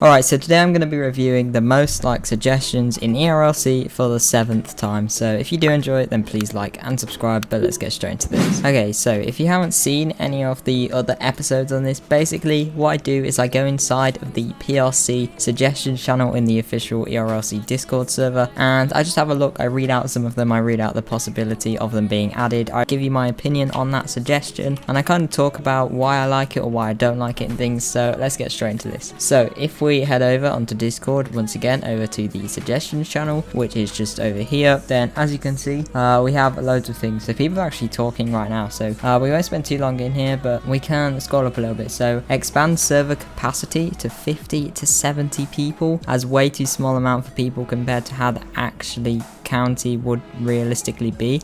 Alright, so today I'm going to be reviewing the most liked suggestions in ERLC for the 7th time. So if you do enjoy it, then please like and subscribe, but let's get straight into this. Okay, so if you haven't seen any of the other episodes on this, basically what I do is I go inside of the PRC suggestions channel in the official ERLC Discord server, and I just have a look. I read out some of them, I read out the possibility of them being added, I give you my opinion on that suggestion, and I kind of talk about why I like it or why I don't like it and things. So let's get straight into this. So if we head over onto Discord, once again over to the suggestions channel, which is just over here, then as you can see we have loads of things. So people are actually talking right now, so we won't spend too long in here, but we can scroll up a little bit. So expand server capacity to 50 to 70 people, as way too small amount for people compared to how the actually county would realistically be.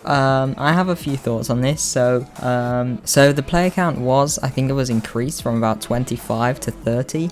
I have a few thoughts on this. So the player count was, I think it was increased from about 25 to 30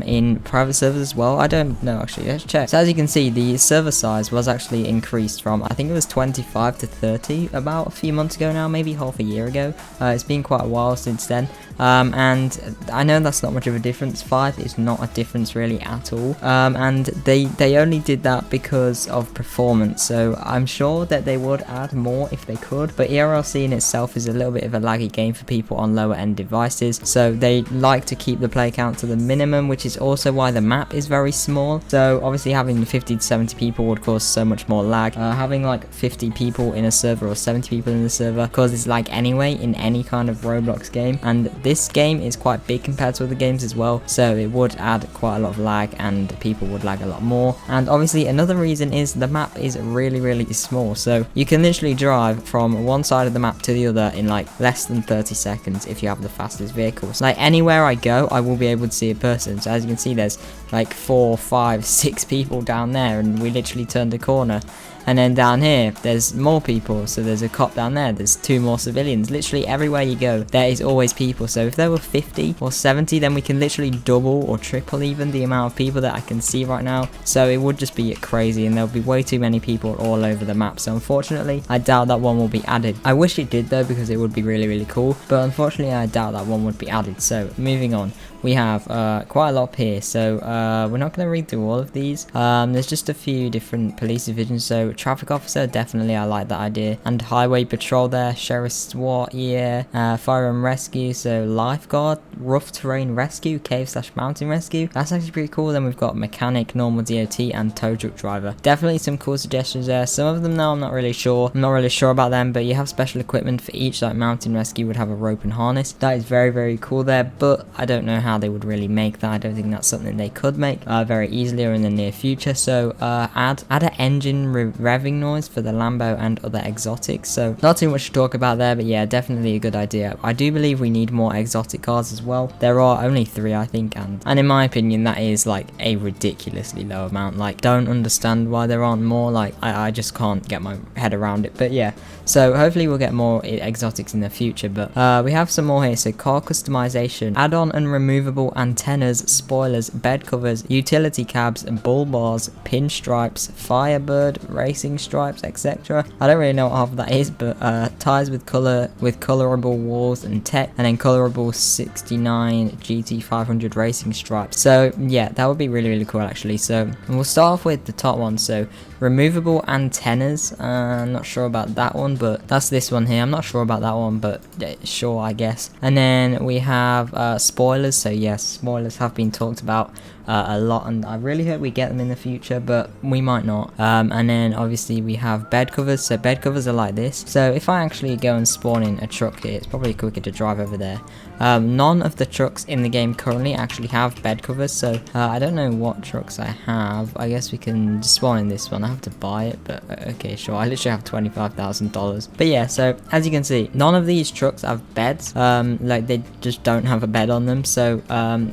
in private servers as well. I don't know, actually, let's check. So as you can see, the server size was actually increased from, I think it was 25 to 30 about a few months ago now, maybe half a year ago. It's been quite a while since then. And I know that's not much of a difference. 5 is not a difference really at all. And they only did that because of performance. So I'm sure that they would add more if they could, but ERLC in itself is a little bit of a laggy game for people on lower end devices, so they like to keep the play count to the minimum, which is also why the map is very small. So obviously having 50 to 70 people would cause so much more lag. Having like 50 people in a server or 70 people in the server causes lag anyway in any kind of Roblox game, and this game is quite big compared to other games as well, so it would add quite a lot of lag and people would lag a lot more. And obviously another reason is the map is really small, so you can literally drive from one side of the map to the other in like less than 30 seconds if you have the fastest vehicles. Like anywhere I go, I will be able to see a person. So as you can see, there's like 4, 5, 6 people down there, and we literally turned a corner. And then down here, there's more people. So there's a cop down there. There's 2 more civilians. Literally everywhere you go, there is always people. So if there were 50 or 70, then we can literally double or triple even the amount of people that I can see right now. So it would just be crazy, and there'll be way too many people all over the map. So unfortunately, I doubt that one will be added. I wish it did though, because it would be really cool. But unfortunately, I doubt that one would be added. So moving on. We have quite a lot up here, so we're not going to read through all of these. There's just a few different police divisions. So traffic officer, definitely I like that idea, and highway patrol there, sheriff, SWAT, yeah, fire and rescue, so lifeguard, rough terrain rescue, cave/mountain rescue, that's actually pretty cool. Then we've got mechanic, normal DOT, and tow truck driver. Definitely some cool suggestions there. Some of them though I'm not really sure about them, but you have special equipment for each. Like mountain rescue would have a rope and harness. That is very cool there, but I don't know how they would really make that. I don't think that's something they could make very easily or in the near future. So add an engine revving noise for the Lambo and other exotics. So not too much to talk about there, but yeah, definitely a good idea. I do believe we need more exotic cars as well. There are only 3, I think, and in my opinion that is like a ridiculously low amount. Like, don't understand why there aren't more. Like I just can't get my head around it. But yeah, so hopefully we'll get more exotics in the future. But we have some more here. So car customization, add-on and removable antennas, spoilers, bed covers, utility cabs, bull bars, pinstripes, firebird, racing stripes, etc. I don't really know what half of that is, but tires with colorable walls and tech, and then colorable 69 GT500 racing stripes. So yeah, that would be really cool actually. So we'll start off with the top one. So removable antennas, I'm not sure about that one, but that's this one here. I'm not sure about that one, but sure, I guess. And then we have spoilers. So yes, spoilers have been talked about a lot, and I really hope we get them in the future, but we might not. And then obviously we have bed covers. So bed covers are like this. So if I actually go and spawn in a truck here, it's probably quicker to drive over there. None of the trucks in the game currently actually have bed covers, so I don't know what trucks I have. I guess we can spawn in this one. I have to buy it, but okay, sure. I literally have $25,000. But yeah, so as you can see, none of these trucks have beds. Like they just don't have a bed on them. So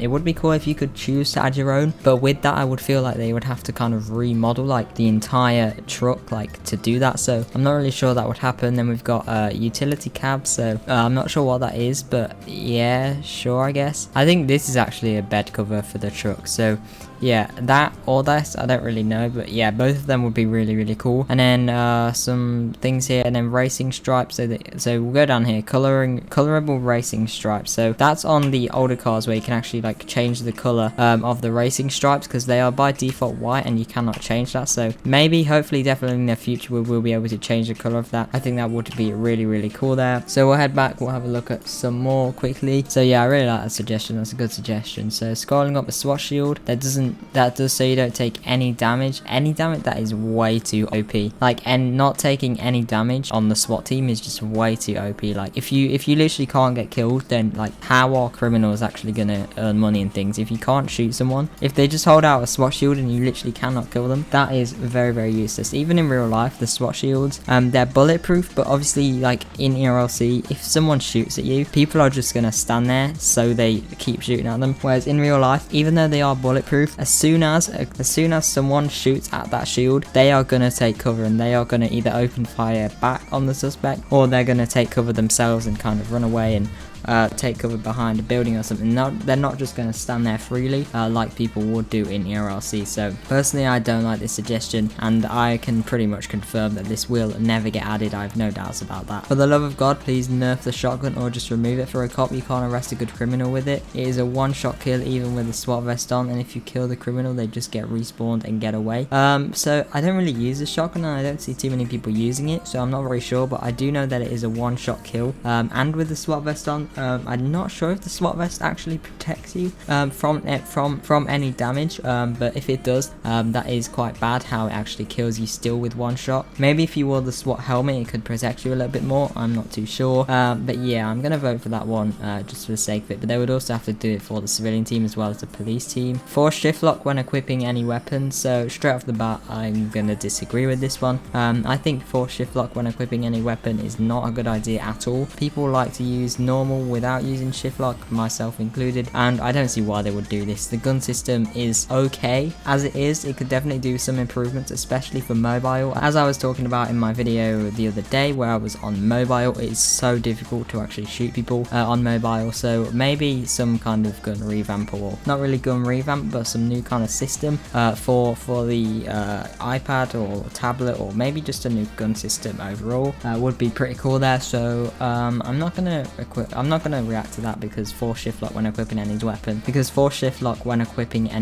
it would be cool if you could choose to add your own, but with that I would feel like they would have to kind of remodel like the entire truck like to do that. So I'm not really sure that would happen. Then we've got utility cab. So I'm not sure what that is, but yeah, sure, I guess. I think this is actually a bed cover for the truck. So yeah, that or this, I don't really know, but yeah, both of them would be really cool. And then some things here, and then racing stripes. So we'll go down here, colorable racing stripes. So that's on the older cars where you can actually like change the color of the racing stripes, because they are by default white and you cannot change that. So maybe, hopefully, definitely in the future we will be able to change the color of that. I think that would be really cool there. So we'll head back, we'll have a look at some more quickly. So yeah, I really like that suggestion. That's a good suggestion. So scrolling up the SWAT shield, that does so you don't take any damage. That is way too OP. Like, and not taking any damage on the SWAT team is just way too OP. Like, if you literally can't get killed, then like, how are criminals actually gonna earn money and things? If you can't shoot someone, if they just hold out a SWAT shield and you literally cannot kill them, that is very useless. Even in real life, the SWAT shields, they're bulletproof, but obviously, like in ERLC, if someone shoots at you, people are just gonna stand there, so they keep shooting at them. Whereas in real life, even though they are bulletproof, as soon as someone shoots at that shield, they are gonna take cover, and they are gonna either open fire back on the suspect, or they're gonna take cover themselves and kind of run away and take cover behind a building or something. They're not just going to stand there freely like people would do in ERLC. So personally, I don't like this suggestion, and I can pretty much confirm that this will never get added. I have no doubts about that. For the love of God, please nerf the shotgun or just remove it. For a cop, you can't arrest a good criminal with it. It is a one-shot kill even with a SWAT vest on, and if you kill the criminal, they just get respawned and get away. So I don't really use the shotgun, and I don't see too many people using it, so I'm not very sure, but I do know that it is a one-shot kill, and with the SWAT vest on. I'm not sure if the SWAT vest actually protects you from any damage, but if it does, that is quite bad how it actually kills you still with one shot. Maybe if you wore the SWAT helmet, it could protect you a little bit more. I'm not too sure, but yeah, I'm gonna vote for that one just for the sake of it. But they would also have to do it for the civilian team as well as the police team. Force shift lock when equipping any weapons. So straight off the bat, I'm gonna disagree with this one. I think force shift lock when equipping any weapon is not a good idea at all. People like to use normal without using shift lock, myself included, and I don't see why they would do this. The gun system is okay as it is. It could definitely do some improvements, especially for mobile. As I was talking about in my video the other day where I was on mobile, it is so difficult to actually shoot people on mobile, so maybe some kind of gun revamp, or not really gun revamp, but some new kind of system for the iPad or tablet, or maybe just a new gun system overall would be pretty cool there. So I'm not gonna react to that, because force shift lock when equipping any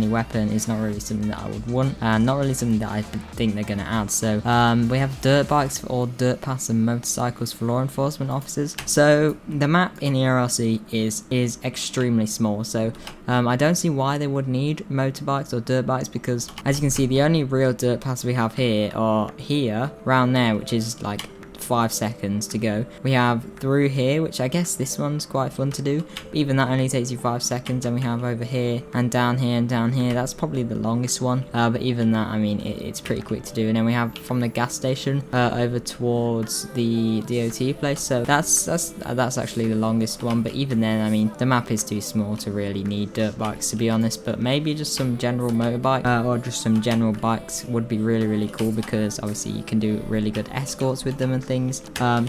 weapon, is not really something that I would want, and not really something that I think they're gonna add. So we have dirt bikes or dirt paths and motorcycles for law enforcement officers. So the map in ERLC is extremely small, so I don't see why they would need motorbikes or dirt bikes, because as you can see, the only real dirt paths we have here are here, around there, which is like 5 seconds to go. We have through here, which I guess this one's quite fun to do, but even that only takes you 5 seconds. And we have over here and down here and down here. That's probably the longest one, but even that, I mean, it's pretty quick to do. And then we have from the gas station over towards the DOT place, so that's actually the longest one. But even then, I mean, the map is too small to really need dirt bikes, to be honest. But maybe just some general motorbike or just some general bikes would be really cool, because obviously you can do really good escorts with them and things.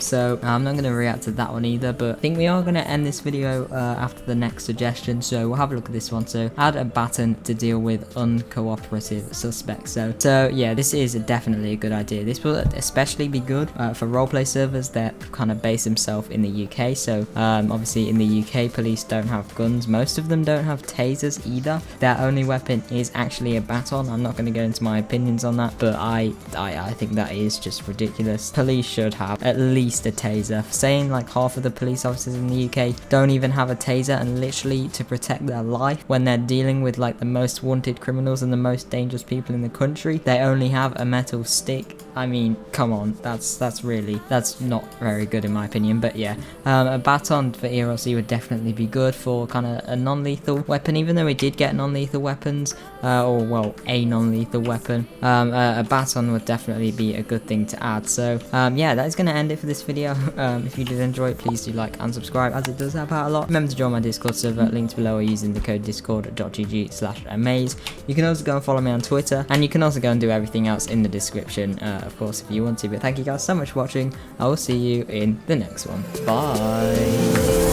So I'm not going to react to that one either, but I think we are going to end this video after the next suggestion. So we'll have a look at this one. So add a baton to deal with uncooperative suspects. So yeah, this is definitely a good idea. This will especially be good for roleplay servers that kind of base themselves in the UK. So obviously in the UK, police don't have guns. Most of them don't have tasers either. Their only weapon is actually a baton. I'm not going to go into my opinions on that, but I think that is just ridiculous. Police should have at least a taser. Saying like half of the police officers in the UK don't even have a taser, and literally to protect their life when they're dealing with like the most wanted criminals and the most dangerous people in the country, they only have a metal stick. I mean, come on, that's not very good in my opinion. But yeah, a baton for ERLC would definitely be good for kind of a non-lethal weapon, even though we did get non-lethal weapons, or well, a non-lethal weapon. A baton would definitely be a good thing to add. So yeah, that is going to end it for this video. If you did enjoy it, please do like and subscribe, as it does help out a lot. Remember to join my Discord server, linked below, or using the code discord.gg/amaze. You can also go and follow me on Twitter, and you can also go and do everything else in the description, of course, if you want to. But thank you guys so much for watching. I will see you in the next one. Bye.